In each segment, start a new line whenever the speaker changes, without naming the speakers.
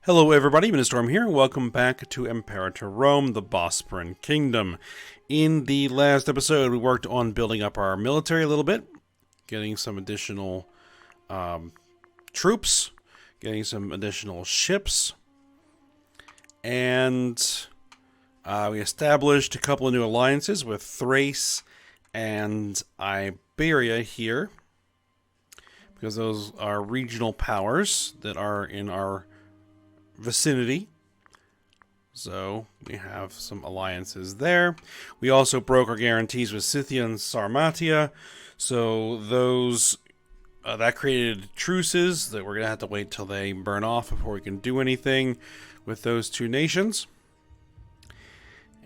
Hello everybody, Storm here. Welcome back to Imperator Rome, the Bosporan Kingdom. In the last episode, we worked on building up our military a little bit, getting some additional troops, getting some additional ships, and we established a couple of new alliances with Thrace and Iberia here, because those are regional powers that are in our vicinity. So we have some alliances there. We also broke our guarantees with Scythia and Sarmatia. So those that created truces that we're gonna have to wait till they burn off before we can do anything with those two nations.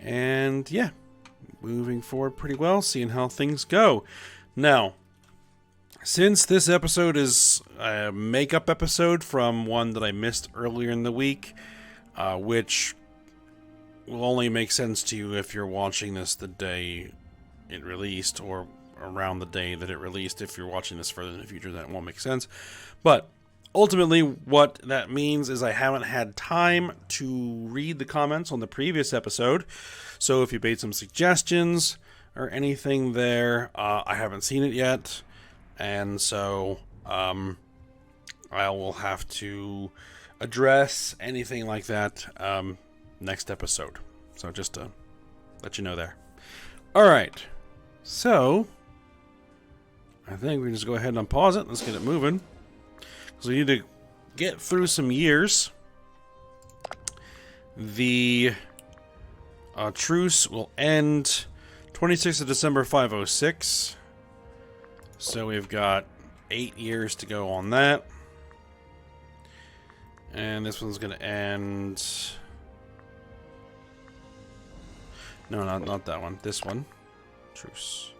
And yeah, moving forward pretty well, seeing how things go. Now, since this episode is a makeup episode from one that I missed earlier in the week, which will only make sense to you if you're watching this the day it released, or around the day that it released. If you're watching this further in the future, that won't make sense. But ultimately, what that means is I haven't had time to read the comments on the previous episode. So if you made some suggestions or anything there, I haven't seen it yet. And so, I will have to address anything like that next episode. So just to let you know there. Alright, so I think we can just go ahead and unpause it. Let's get it moving. Because we need to get through some years. The truce will end 26th of December 506. So we've got 8 years to go on that. And this one's going to end... No, not that one. This one. Truce.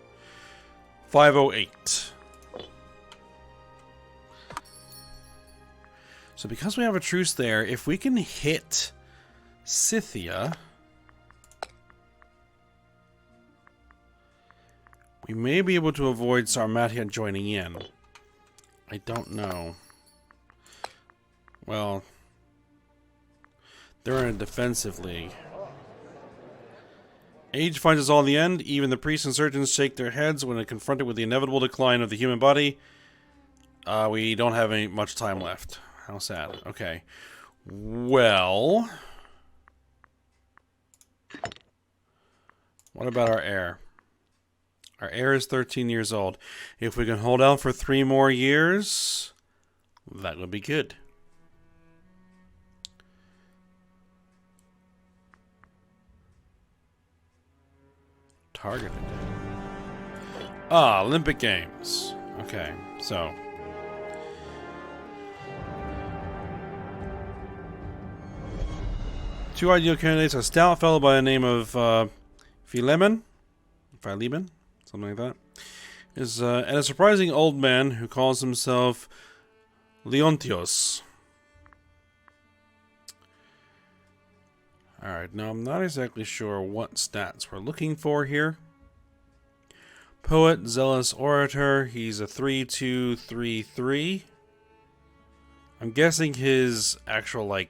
508. So because we have a truce there, if we can hit Scythia, we may be able to avoid Sarmatia joining in. I don't know. Well, they're in a defensive league. Age finds us all in the end. Even the priests and surgeons shake their heads when confronted with the inevitable decline of the human body. We don't have much time left. How sad. Okay. Well, what about our heir? Our heir is 13 years old. If we can hold out for 3 more years, that would be good. Targeted. Olympic Games. Okay, so. Two ideal candidates, a stout fellow by the name of Philemon. Something like that. And a surprising old man who calls himself Leontios. Alright, now I'm not exactly sure what stats we're looking for here. Poet, zealous orator, he's a 3-2-3-3. I'm guessing his actual,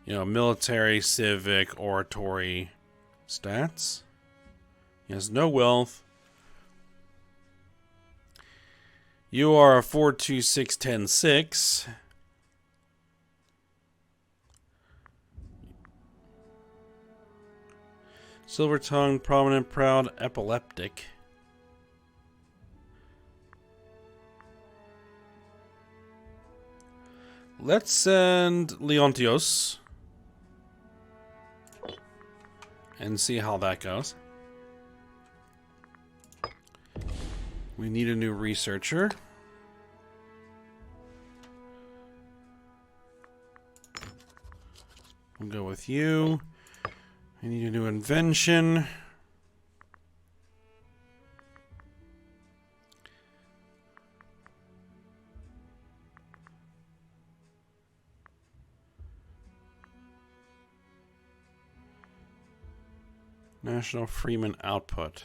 military, civic, oratory stats. He has no wealth. You are a 4-2-6-10-6. Silver-tongued, prominent, proud, epileptic. Let's send Leontios and see how that goes. We need a new researcher. We'll go with you. I need a new invention. National Freeman output.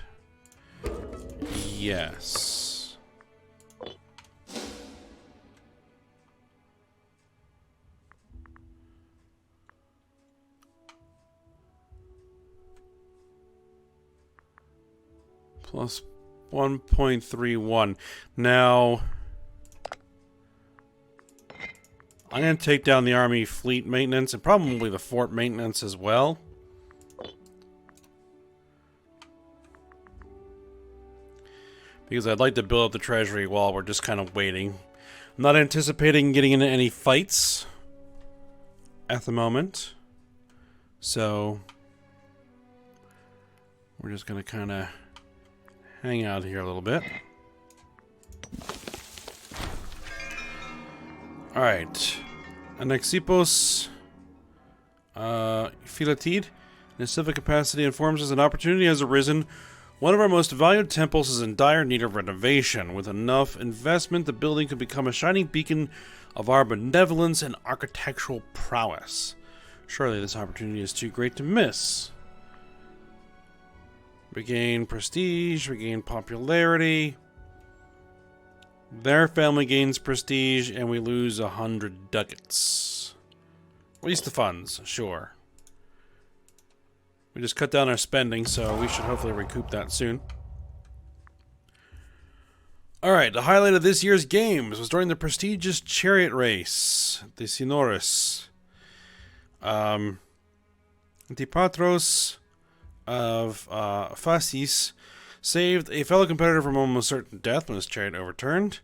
Yes. Plus 1.31. Now, I'm going to take down the army fleet maintenance and probably the fort maintenance as well. Because I'd like to build up the treasury while we're just kind of waiting. I'm not anticipating getting into any fights at the moment. So, we're just going to kind of hang out here a little bit. Alright. Anexipos Philatid, in a civic capacity, informs us an opportunity has arisen. One of our most valued temples is in dire need of renovation. With enough investment, the building could become a shining beacon of our benevolence and architectural prowess. Surely this opportunity is too great to miss. Regain prestige, regain popularity. Their family gains prestige, and we lose 100 ducats. Waste the funds, sure. We just cut down our spending, so we should hopefully recoup that soon. Alright, the highlight of this year's games was during the prestigious chariot race, the Sinoris. Antipatros of Phasis saved a fellow competitor from almost certain death when his chariot overturned.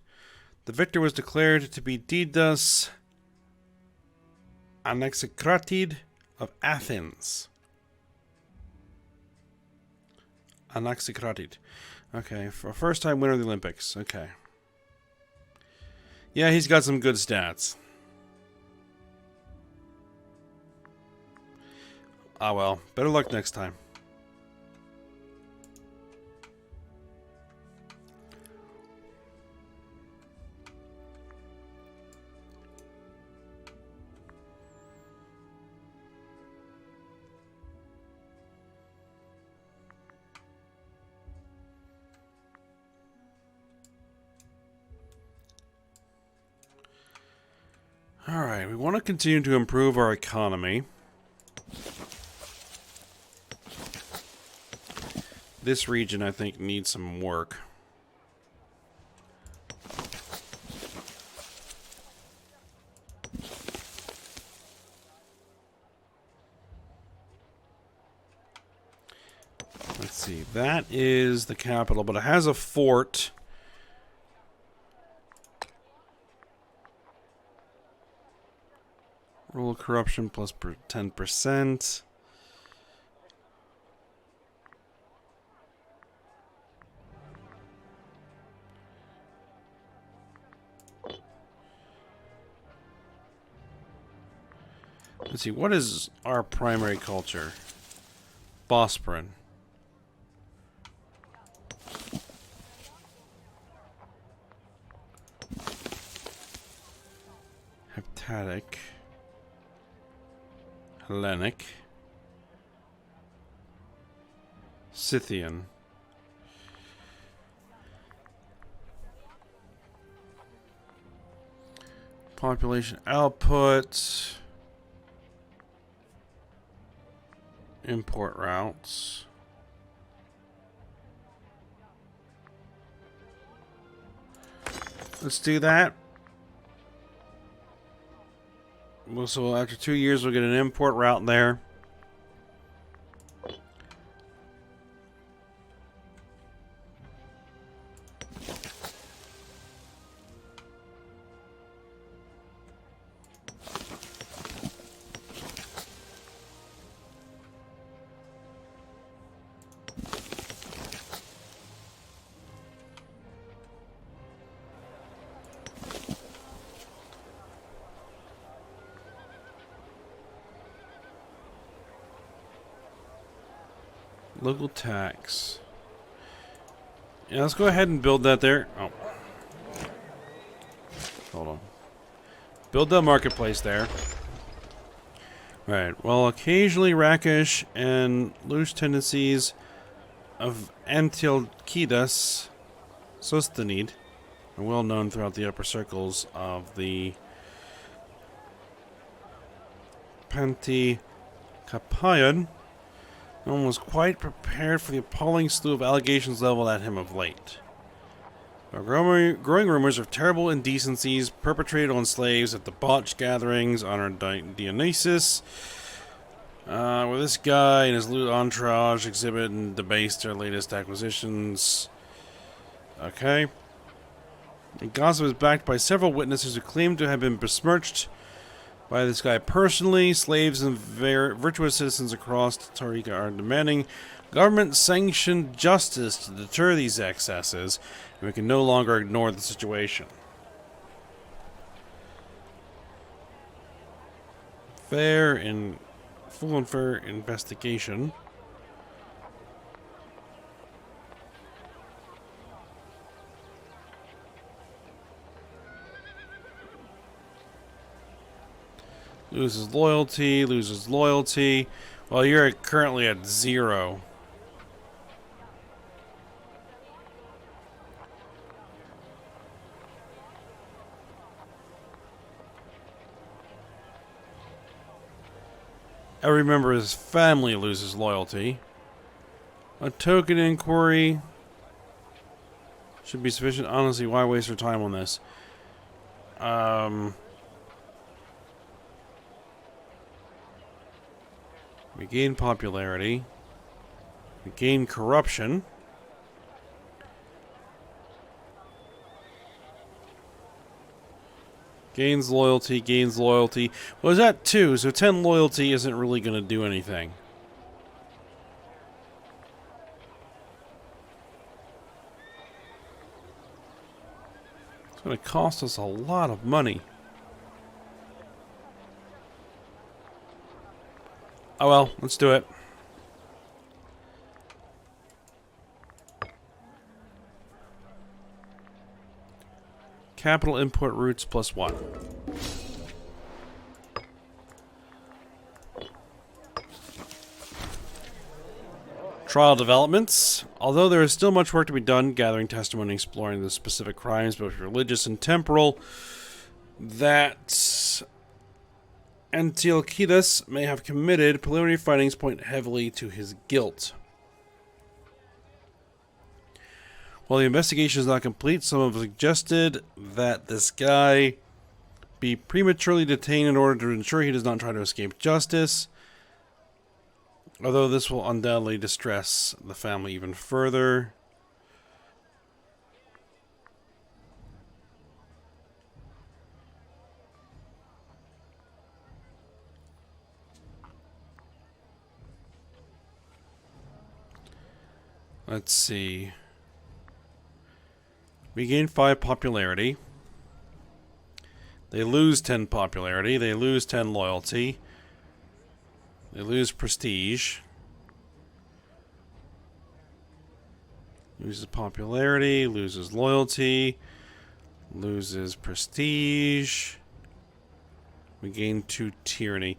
The victor was declared to be Didas Anaxicratid of Athens. Anaxicratid. Okay, for a first-time winner of the Olympics. Okay. Yeah, he's got some good stats. Ah well, better luck next time. Alright, we want to continue to improve our economy. This region, I think, needs some work. Let's see, that is the capital, but it has a fort. Rule corruption plus 10%. Let's see, what is our primary culture? Bosporan. Heptatic. Hellenic. Scythian. Population output. Import routes. Let's do that. Well, so after 2 years, we'll get an import route there. Local tax. Yeah, let's go ahead and build that there. Oh. Hold on. Build that marketplace there. Right. Well, occasionally rakish and loose tendencies of Antiochidas Sosthenes are well known throughout the upper circles of the Pantikapayan. No one was quite prepared for the appalling slew of allegations leveled at him of late. There are growing rumors of terrible indecencies perpetrated on slaves at debauched gatherings on Dionysus, where this guy and his loot entourage exhibit and debase their latest acquisitions. Okay. The gossip is backed by several witnesses who claim to have been besmirched by this guy personally. Slaves and virtuous citizens across Tarika are demanding government-sanctioned justice to deter these excesses, and we can no longer ignore the situation. Full and fair investigation. Loses loyalty, loses loyalty. Well, you're currently at 0. Every member of his family loses loyalty. A token inquiry should be sufficient. Honestly, why waste our time on this? We gain popularity. We gain corruption. Gains loyalty, gains loyalty. Well, is that 2? So 10 loyalty isn't really going to do anything. It's going to cost us a lot of money. Oh well, let's do it. Capital input routes +1. Trial developments. Although there is still much work to be done, gathering testimony, exploring the specific crimes, both religious and temporal, that Antiochidus may have committed, preliminary findings point heavily to his guilt. While the investigation is not complete, some have suggested that this guy be prematurely detained in order to ensure he does not try to escape justice, although this will undoubtedly distress the family even further. Let's see. We gain 5 popularity. They lose 10 popularity. They lose 10 loyalty. They lose prestige. Loses popularity. Loses loyalty. Loses prestige. We gain 2 tyranny.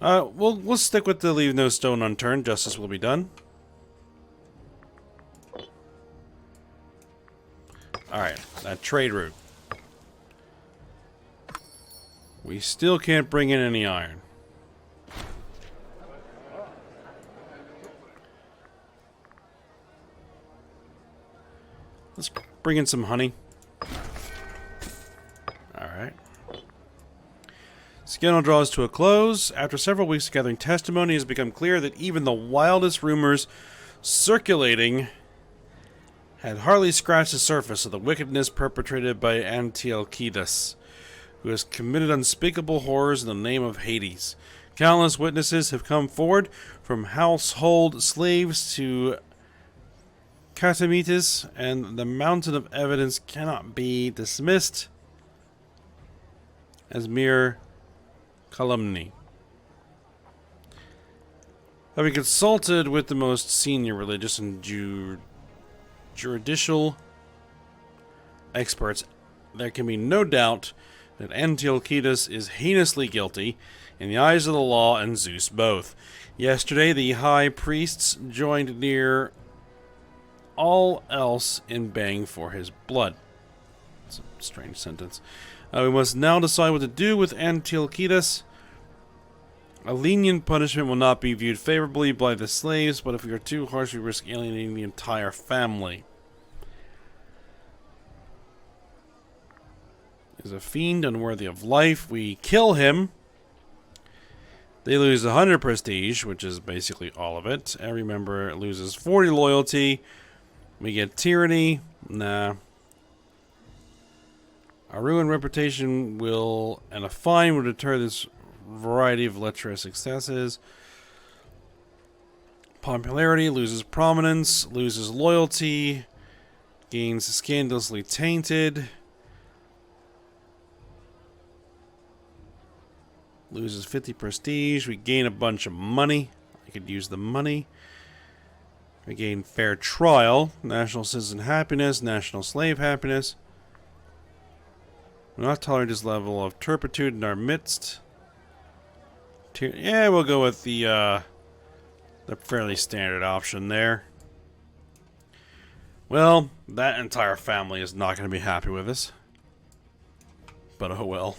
We'll stick with the leave no stone unturned. Justice will be done. Alright, that trade route. We still can't bring in any iron. Let's bring in some honey. Alright. Scandal draws to a close. After several weeks of gathering testimony, it has become clear that even the wildest rumors circulating had hardly scratched the surface of the wickedness perpetrated by Antiochidus, who has committed unspeakable horrors in the name of Hades. Countless witnesses have come forward, from household slaves to catamites, and the mountain of evidence cannot be dismissed as mere calumny. Having consulted with the most senior religious and judicial experts, there can be no doubt that Antiochidus is heinously guilty in the eyes of the law and Zeus both. Yesterday, the high priests joined near all else in baying for his blood. It's a strange sentence. We must now decide what to do with Antiochidus. A lenient punishment will not be viewed favorably by the slaves, but if we are too harsh, we risk alienating the entire family. Is a fiend unworthy of life. We kill him. They lose 100 prestige, which is basically all of it. Every member loses 40 loyalty. We get tyranny. Nah. A ruined reputation will, and a fine will deter this variety of lecherous excesses. Popularity loses prominence, loses loyalty, gains scandalously tainted, loses 50 prestige. We gain a bunch of money. I could use the money. We gain fair trial, national citizen happiness, national slave happiness. We'll not tolerate this level of turpitude in our midst. Yeah, we'll go with the fairly standard option there. Well, that entire family is not going to be happy with us. But oh well.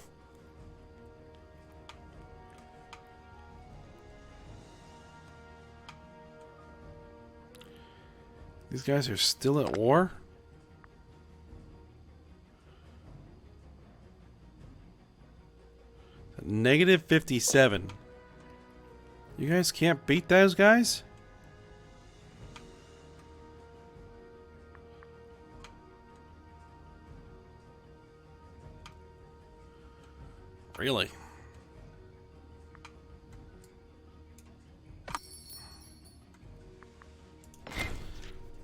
These guys are still at war? Negative 57. You guys can't beat those guys? Really?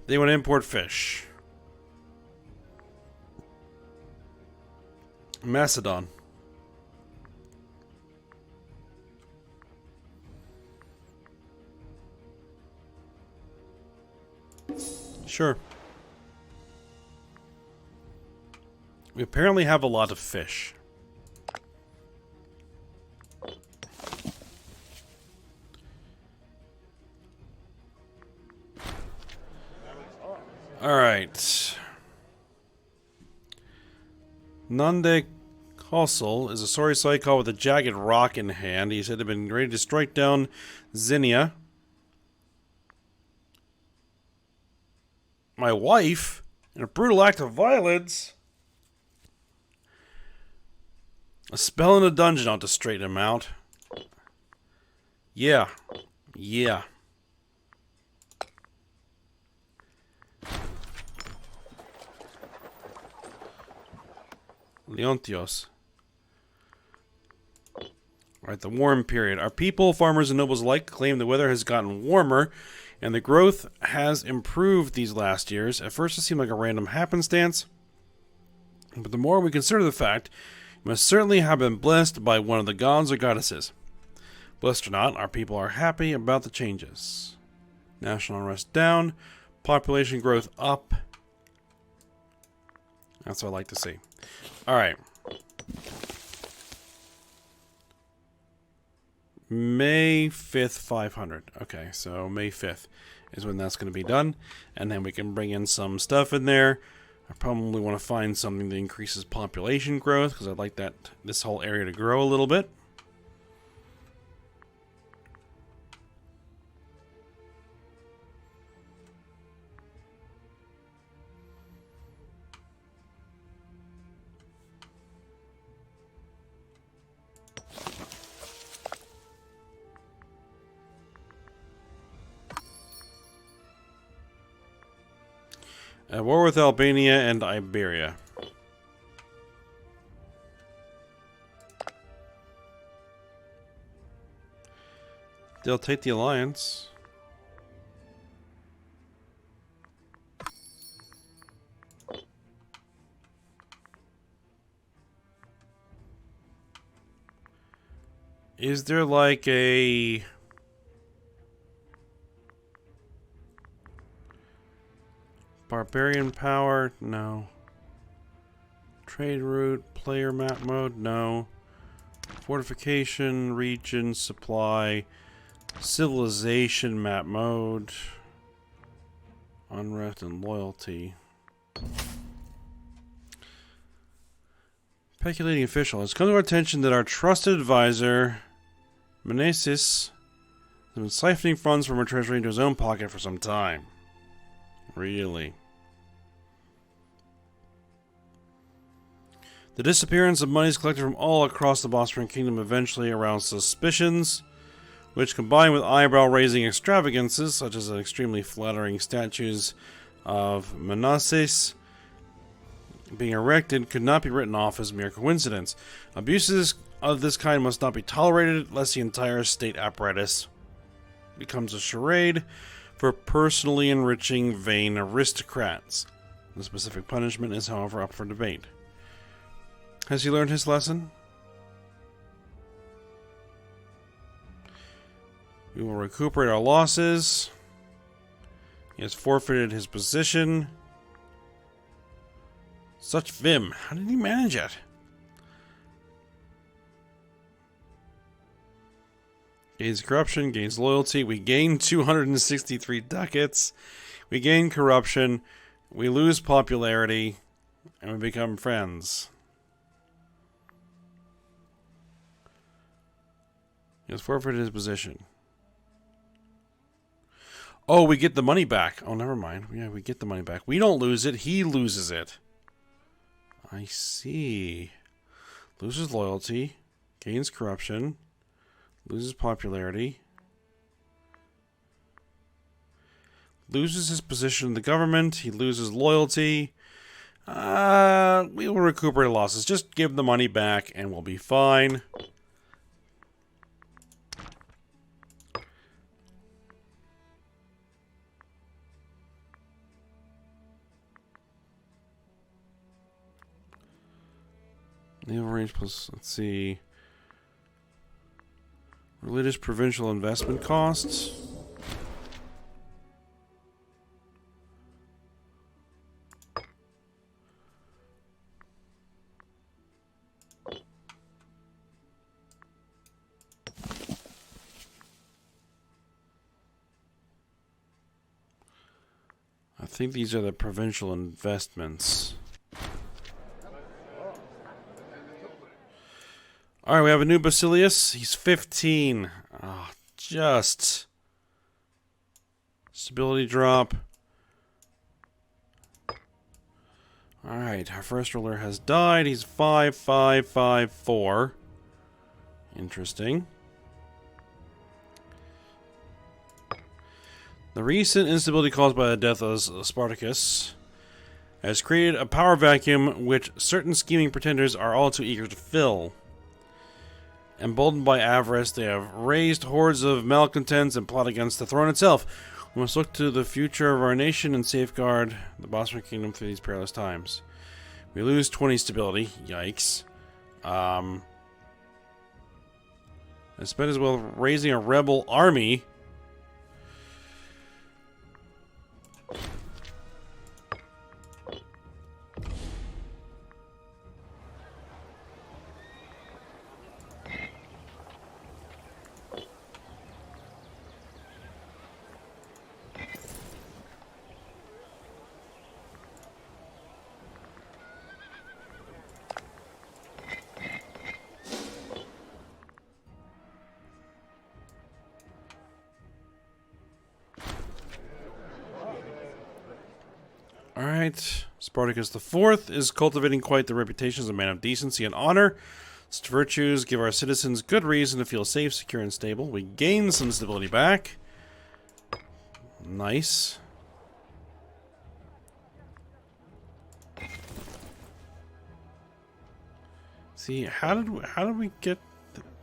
They want to import fish. Macedon. Sure. We apparently have a lot of fish. Alright. Nande Kossel is a sorry psycho with a jagged rock in hand. He said he'd been ready to strike down Zinnia. My wife, in a brutal act of violence. A spell in a dungeon ought to straighten him out. Yeah. Yeah. Leontios. Alright, the warm period. Our people, farmers and nobles alike, claim the weather has gotten warmer, and the growth has improved these last years. At first it seemed like a random happenstance, but the more we consider the fact, we must certainly have been blessed by one of the gods or goddesses. Blessed or not, our people are happy about the changes. National unrest down, population growth up. That's what I like to see. Alright. May 5th, 500. Okay, so May 5th is when that's going to be done. And then we can bring in some stuff in there. I probably want to find something that increases population growth, because I'd like this whole area to grow a little bit. At war with Albania and Iberia. They'll take the alliance. Is there like a... Barbarian power? No. Trade route, player map mode? No. Fortification, region, supply, civilization map mode, unrest and loyalty. Speculating official. It's come to our attention that our trusted advisor Menesis has been siphoning funds from her treasury into his own pocket for some time. Really? The disappearance of monies collected from all across the Bosporan Kingdom eventually aroused suspicions, which, combined with eyebrow-raising extravagances, such as extremely flattering statues of Menesis being erected, could not be written off as mere coincidence. Abuses of this kind must not be tolerated, lest the entire state apparatus becomes a charade for personally enriching vain aristocrats. The specific punishment is, however, up for debate. Has he learned his lesson? We will recuperate our losses. He has forfeited his position. Such vim. How did he manage it? Gains corruption, gains loyalty. We gain 263 ducats. We gain corruption. We lose popularity. And we become friends. He has forfeited his position. Oh, we get the money back. Oh, never mind. Yeah, we get the money back. We don't lose it. He loses it. I see. Loses loyalty. Gains corruption. Loses popularity. Loses his position in the government. He loses loyalty. We will recuperate losses. Just give the money back and we'll be fine. Naval range plus, let's see. Religious provincial investment costs. I think these are the provincial investments. Alright, we have a new Basilius. He's 15. Oh, just. Stability drop. Alright, our first ruler has died. He's 5,554. Interesting. The recent instability caused by the death of Spartacus has created a power vacuum which certain scheming pretenders are all too eager to fill. Emboldened by avarice, they have raised hordes of malcontents and plot against the throne itself. We must look to the future of our nation and safeguard the Bosporan Kingdom through these perilous times. We lose 20 stability. Yikes. I spent as well raising a rebel army. Alright, Spartacus IV is cultivating quite the reputation as a man of decency and honor. Such virtues give our citizens good reason to feel safe, secure, and stable. We gain some stability back. Nice. See, how did we get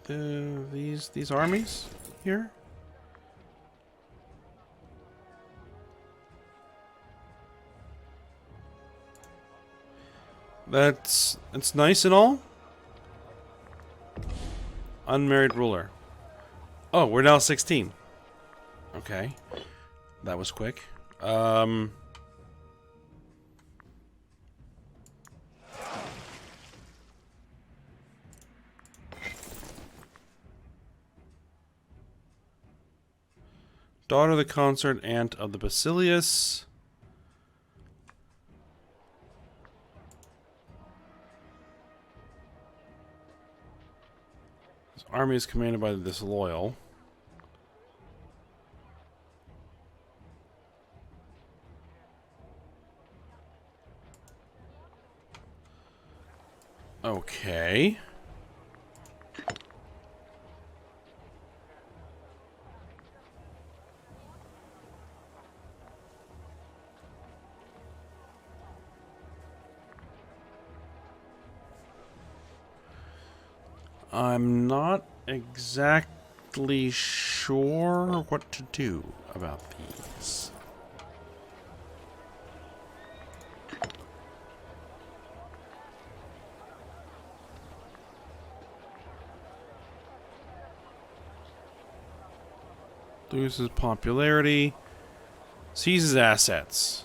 these armies here? It's nice and all. Unmarried ruler. Oh, we're now 16. Okay. That was quick. Daughter of the consort, aunt of the Basilius. army is commanded by the disloyal. Okay. I'm not exactly sure what to do about these. Loses popularity. Seizes assets.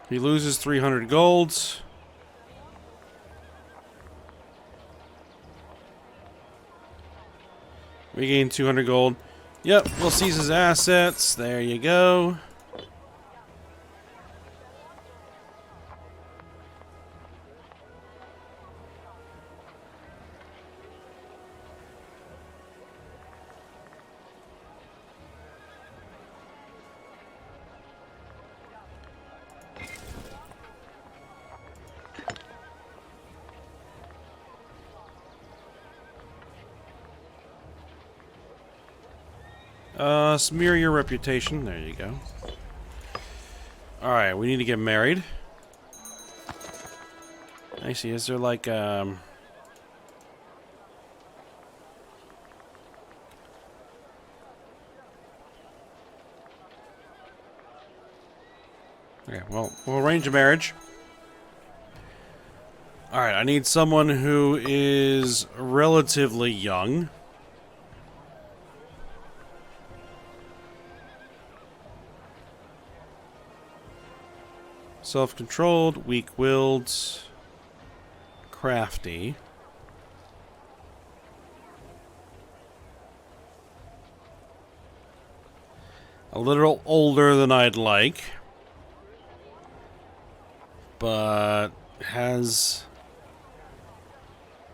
He loses 300 golds. We gain 200 gold. Yep, we'll seize his assets. There you go. Smear your reputation. There you go. Alright, we need to get married. I see, is there like, Okay, well, we'll arrange a marriage. Alright, I need someone who is relatively young. Self-controlled, weak-willed, crafty. A little older than I'd like, but has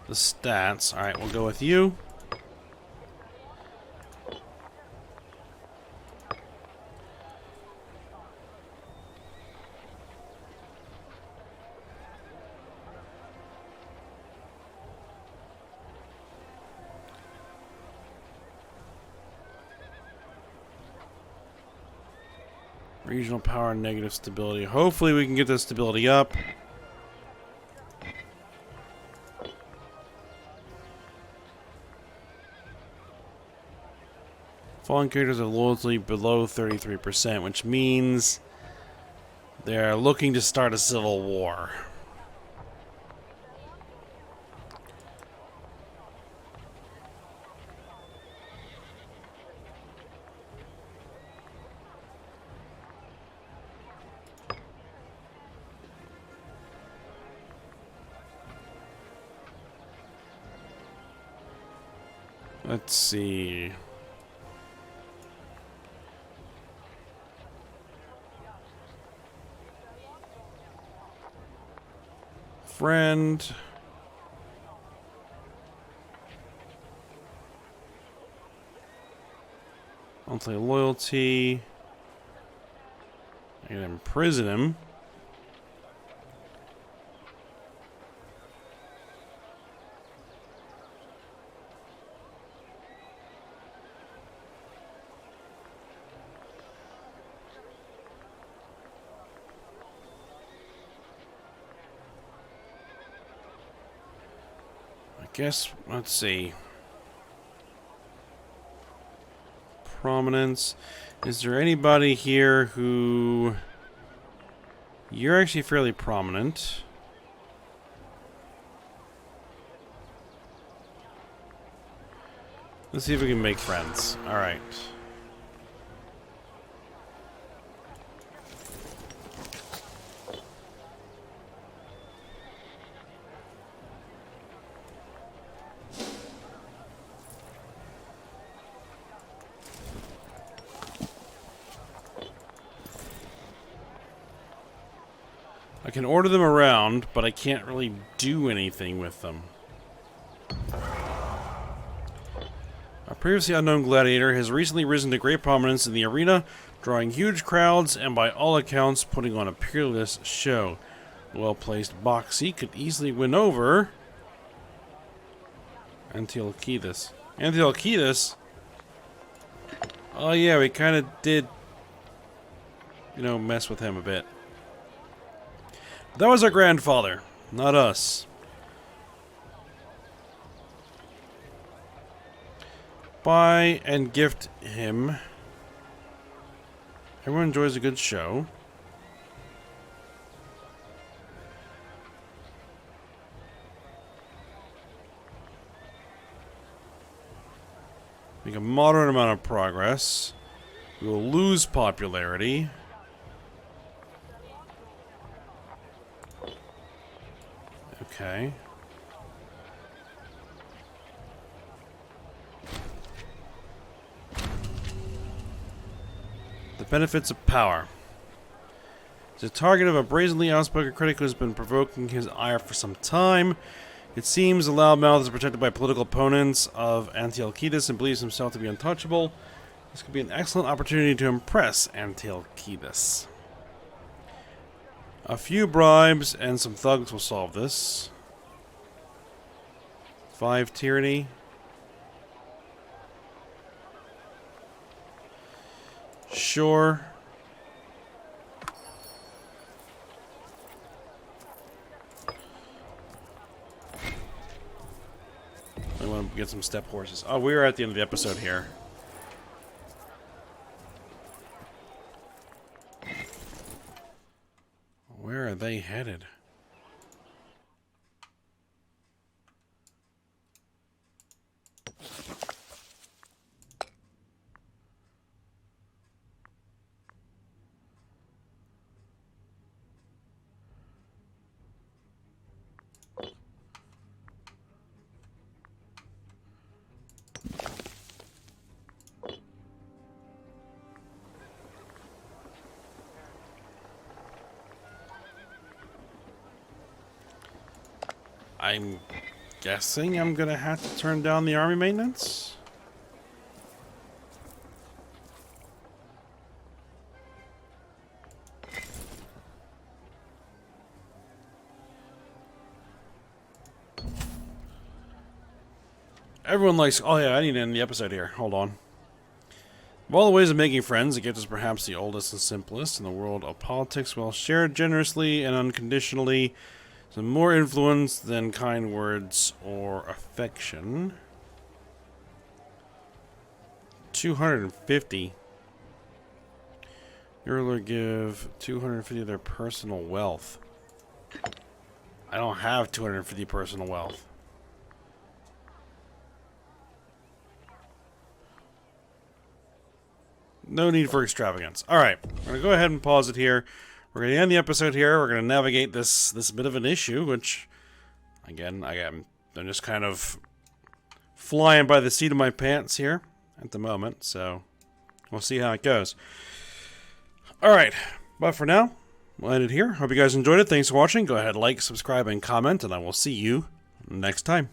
the stats. Alright, we'll go with you. Regional power and negative stability. Hopefully we can get this stability up. Fallen characters are loyalty below 33%, which means they're looking to start a civil war. Let's see. Friend. Monthly loyalty. I can imprison him. Guess, let's see. Prominence. Is there anybody here who... You're actually fairly prominent. Let's see if we can make friends. Alright. I I can order them around, but I can't really do anything with them. A previously unknown gladiator has recently risen to great prominence in the arena, drawing huge crowds and by all accounts putting on a peerless show. The well-placed Boxy could easily win over Antiochidus. Antiochidus? Oh yeah, we kind of did, you know, mess with him a bit. That was our grandfather, not us. Buy and gift him. Everyone enjoys a good show. Make a moderate amount of progress. We will lose popularity. Okay. The benefits of power. He's a target of a brazenly outspoken critic who has been provoking his ire for some time. It seems the loudmouth is protected by political opponents of Antiochidus and believes himself to be untouchable. This could be an excellent opportunity to impress Antiochidus. A few bribes and some thugs will solve this. 5 tyranny. Sure. I want to get some step horses. Oh, we're at the end of the episode here. Where are they headed? I'm guessing I'm gonna have to turn down the army maintenance. Everyone likes... Oh yeah, I need to end the episode here. Hold on. Of all the ways of making friends, a gift is perhaps the oldest and simplest in the world of politics. Well, shared generously and unconditionally, some more influence than kind words or affection. 250. Your ruler give 250 of their personal wealth. I don't have 250 personal wealth. No need for extravagance. Alright, I'm going to go ahead and pause it here. We're going to end the episode here. We're going to navigate this bit of an issue, which, again, I'm just kind of flying by the seat of my pants here at the moment, so we'll see how it goes. Alright, but for now, we'll end it here. Hope you guys enjoyed it. Thanks for watching. Go ahead, like, subscribe, and comment, and I will see you next time.